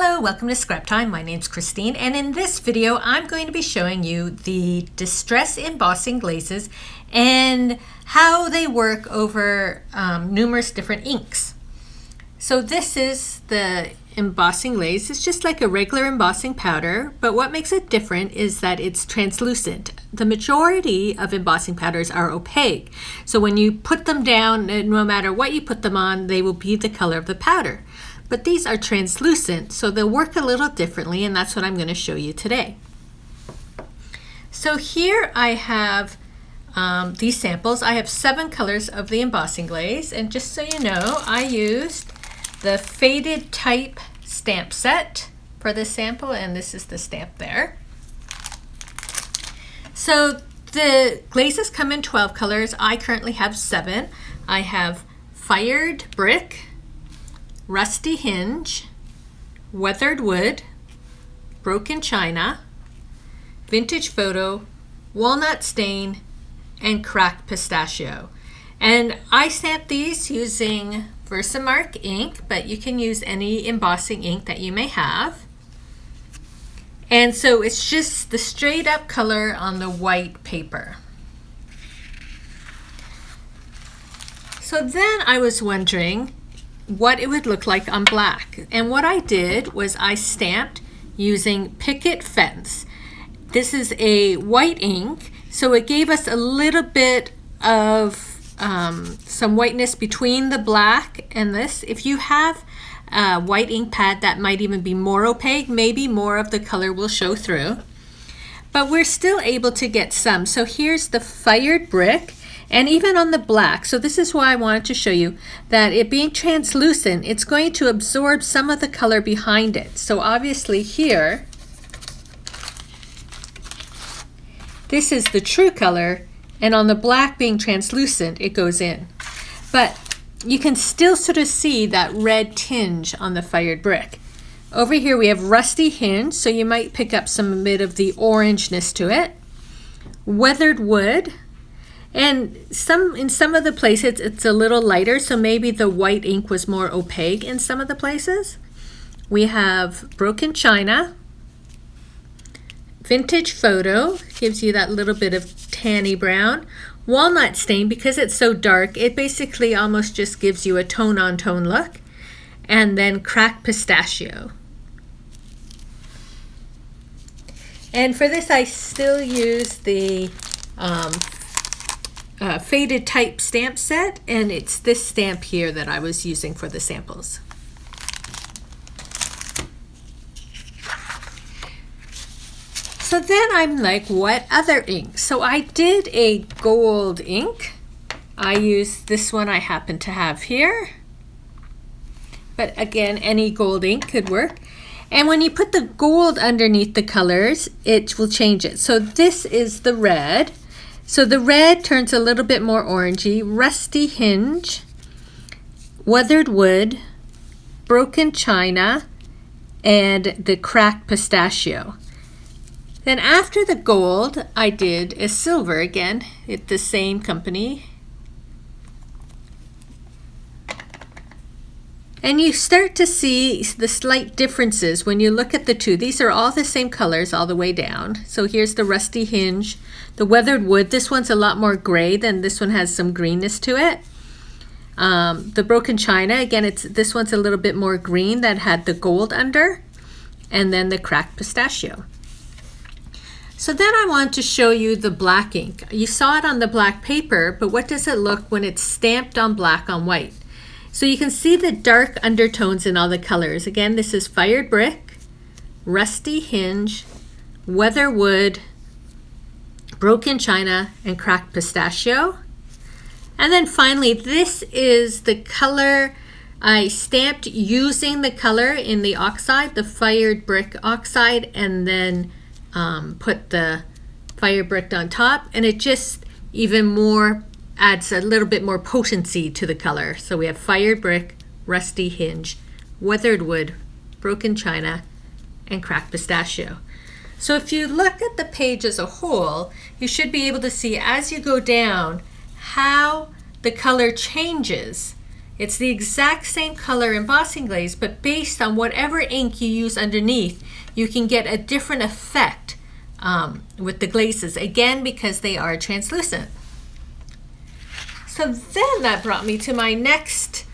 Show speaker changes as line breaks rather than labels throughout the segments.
Hello, welcome to Scrap Time. My name's Christine, and in this video I'm going to be showing you the Distress Embossing Glazes and how they work over numerous different inks. So this is the embossing glaze. It's just like a regular embossing powder, but what makes it different is that it's translucent. The majority of embossing powders are opaque, so when you put them down, no matter what you put them on, they will be the color of the powder. But these are translucent, so they'll work a little differently, and that's what I'm going to show you today. So here I have these samples. I have 7 colors of the embossing glaze, and just so you know, I used the faded type stamp set for this sample, and this is the stamp there. So the glazes come in 12 colors. I currently have 7. I have Fired Brick, Rusty Hinge, Weathered Wood, Broken China, Vintage Photo, Walnut Stain, and Cracked Pistachio. And I stamped these using Versamark ink, but you can use any embossing ink that you may have. And so it's just the straight up color on the white paper. So then I was wondering what it would look like on black. And what I did was I stamped using Picket Fence. This is a white ink, so it gave us a little bit of some whiteness between the black and this. If you have a white ink pad that might even be more opaque, maybe more of the color will show through. But we're still able to get some. So here's the Fired Brick. And even on the black, so this is why I wanted to show you that it being translucent, it's going to absorb some of the color behind it. So obviously here, this is the true color, and on the black being translucent, it goes in. But you can still sort of see that red tinge on the Fired Brick. Over here we have Rusty Hinge, so you might pick up some bit of the orangeness to it. Weathered Wood. And in some of the places it's a little lighter, so maybe the white ink was more opaque in some of the places. We have Broken China, Vintage Photo, gives you that little bit of tanny brown. Walnut Stain, because it's so dark, it basically almost just gives you a tone-on-tone look. And then Cracked Pistachio. And for this I still use the faded type stamp set, and it's this stamp here that I was using for the samples. So then I'm like, what other ink? So I did a gold ink. I used this one I happen to have here, but again, any gold ink could work. And when you put the gold underneath the colors, it will change it. So this is the red. So the red turns a little bit more orangey. Rusty Hinge, Weathered Wood, Broken China, and the Cracked Pistachio. Then after the gold, I did a silver again. It's the same company. And you start to see the slight differences when you look at the two. These are all the same colors all the way down. So here's the Rusty Hinge, the Weathered Wood. This one's a lot more gray than this one, has some greenness to it. The Broken China, again, this one's a little bit more green that had the gold under. And then the Cracked Pistachio. So then I want to show you the black ink. You saw it on the black paper, but what does it look when it's stamped on black on white? So you can see the dark undertones in all the colors. Again, this is Fired Brick, Rusty Hinge, Weathered Wood, Broken China, and Cracked Pistachio. And then finally, this is the color I stamped using the color in the oxide, the Fired Brick oxide, and then put the Fired Brick on top, and it just even more adds a little bit more potency to the color. So we have Fired Brick, Rusty Hinge, Weathered Wood, Broken China, and Cracked Pistachio. So if you look at the page as a whole, you should be able to see as you go down how the color changes It's the exact same color embossing glaze, but based on whatever ink you use underneath, you can get a different effect with the glazes, again, because they are translucent. So then that brought me to my next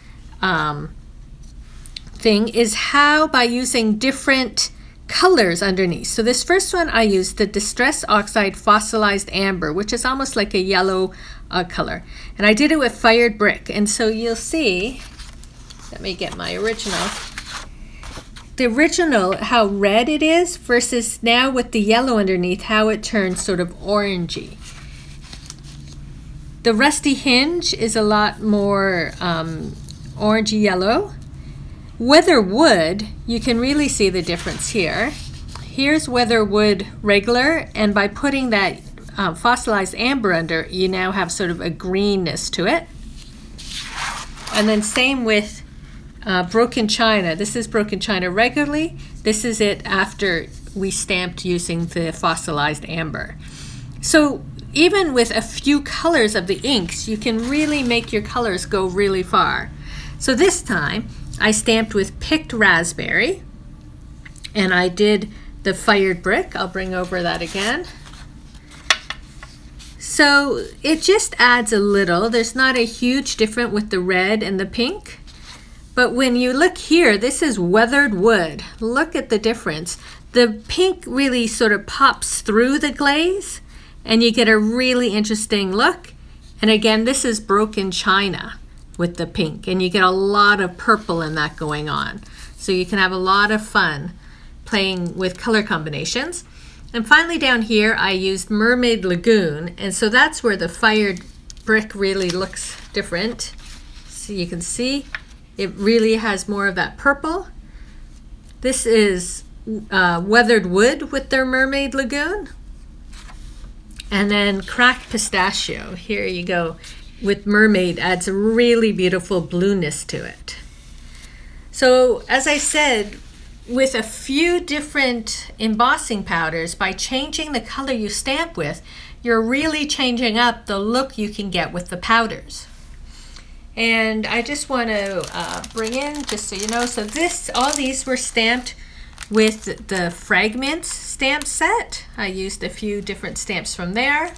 thing, is how by using different colors underneath. So this first one I used the Distress Oxide Fossilized Amber, which is almost like a yellow color. And I did it with fired brick. And so you'll see, let me get my original. The original, how red it is, versus now with the yellow underneath, how it turns sort of orangey. The Rusty Hinge is a lot more orangey yellow. Weatherwood, you can really see the difference here. Here's Weatherwood regular, and by putting that fossilized amber under, you now have sort of a greenness to it. And then same with Broken China. This is Broken China regularly. This is it after we stamped using the fossilized amber. So even with a few colors of the inks, you can really make your colors go really far. So this time, I stamped with Picked Raspberry, and I did the fired brick. I'll bring over that again. So it just adds a little. There's not a huge difference with the red and the pink. But when you look here, this is weathered wood. Look at the difference. The pink really sort of pops through the glaze, and you get a really interesting look. And again, this is Broken China with the pink, and you get a lot of purple in that going on. So you can have a lot of fun playing with color combinations. And finally down here, I used Mermaid Lagoon, and so that's where the fired brick really looks different. So you can see it really has more of that purple. This is Weathered Wood with their Mermaid Lagoon. And then Cracked Pistachio, here you go, with Mermaid, adds a really beautiful blueness to it. So as I said, with a few different embossing powders, by changing the color you stamp with, you're really changing up the look you can get with the powders. And I just want to bring in, just so you know, so all these were stamped with the Fragments stamp set. I used a few different stamps from there.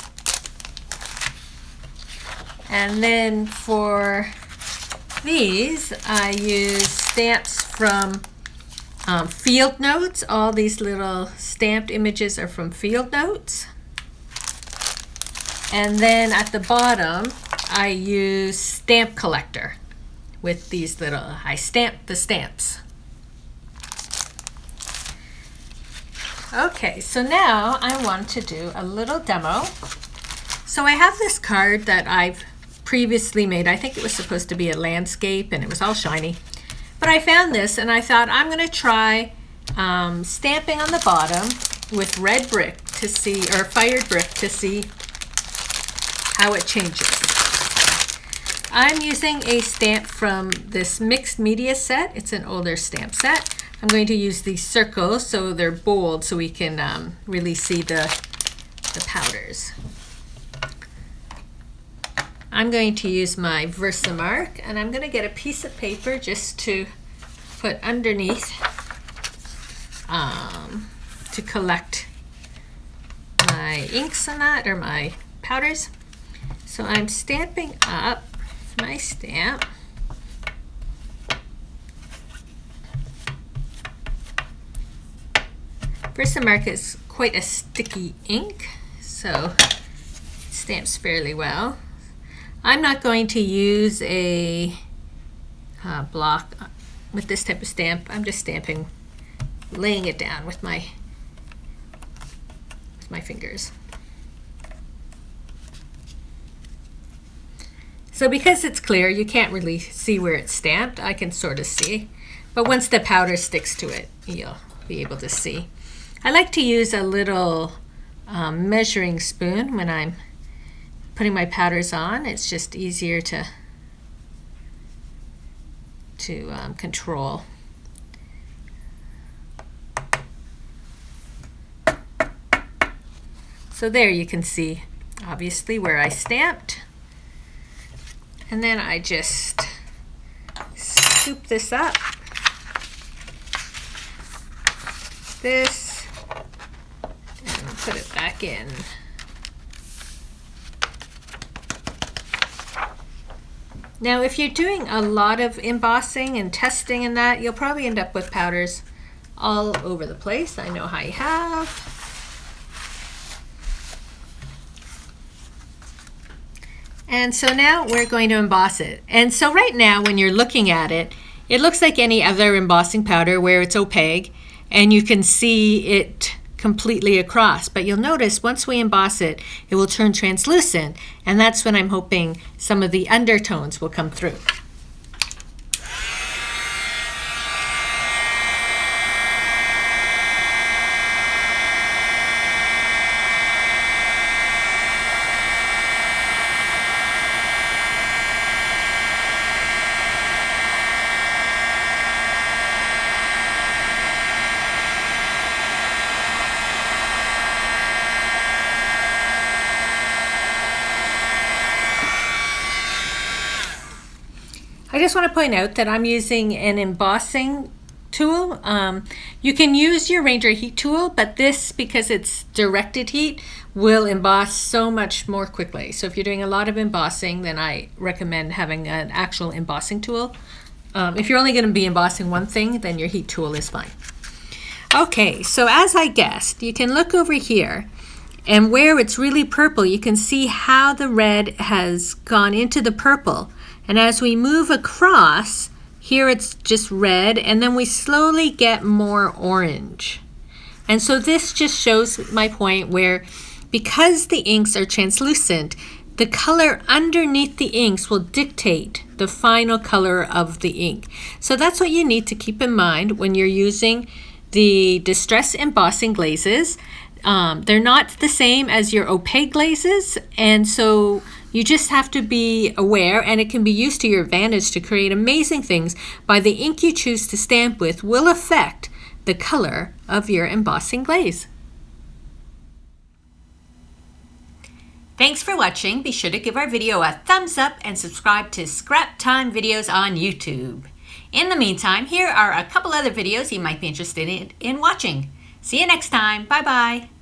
And then for these, I used stamps from Field Notes. All these little stamped images are from Field Notes. And then at the bottom, I used Stamp Collector with these little, I stamped the stamps. Okay, so now I want to do a little demo. So I have this card that I've previously made. I think it was supposed to be a landscape and it was all shiny. But I found this and I thought I'm going to try stamping on the bottom with red brick to see, or fired brick to see how it changes. I'm using a stamp from this mixed media set. It's an older stamp set. I'm going to use these circles so they're bold so we can really see the powders. I'm going to use my Versamark, and I'm going to get a piece of paper just to put underneath to collect my inks on that, or my powders. So I'm stamping up my stamp. Versamark is quite a sticky ink, so it stamps fairly well. I'm not going to use a block with this type of stamp. I'm just stamping, laying it down with my fingers. So because it's clear, you can't really see where it's stamped. I can sort of see, but once the powder sticks to it, you'll be able to see. I like to use a little measuring spoon when I'm putting my powders on. It's just easier to control. So there you can see obviously where I stamped, and then I just scoop this up. This, and put it back in. Now, if you're doing a lot of embossing and testing and that, you'll probably end up with powders all over the place. I know I have. And so now we're going to emboss it. And so right now, when you're looking at it, it looks like any other embossing powder where it's opaque and you can see it completely across. But you'll notice once we emboss it, it will turn translucent. And that's when I'm hoping some of the undertones will come through. I just want to point out that I'm using an embossing tool. You can use your Ranger heat tool, but this, because it's directed heat, will emboss so much more quickly. So if you're doing a lot of embossing, then I recommend having an actual embossing tool. If you're only going to be embossing one thing, then your heat tool is fine. Okay, so as I guessed, you can look over here, and where it's really purple, you can see how the red has gone into the purple. And as we move across, here it's just red, and then we slowly get more orange. And so this just shows my point where, because the inks are translucent, the color underneath the inks will dictate the final color of the ink. So that's what you need to keep in mind when you're using the Distress Embossing Glazes. They're not the same as your opaque glazes, and so you just have to be aware, and it can be used to your advantage to create amazing things by the ink you choose to stamp with will affect the color of your embossing glaze. Thanks for watching. Be sure to give our video a thumbs up and subscribe to Scrap Time videos on YouTube. In the meantime, here are a couple other videos you might be interested in watching. See you next time. Bye-bye.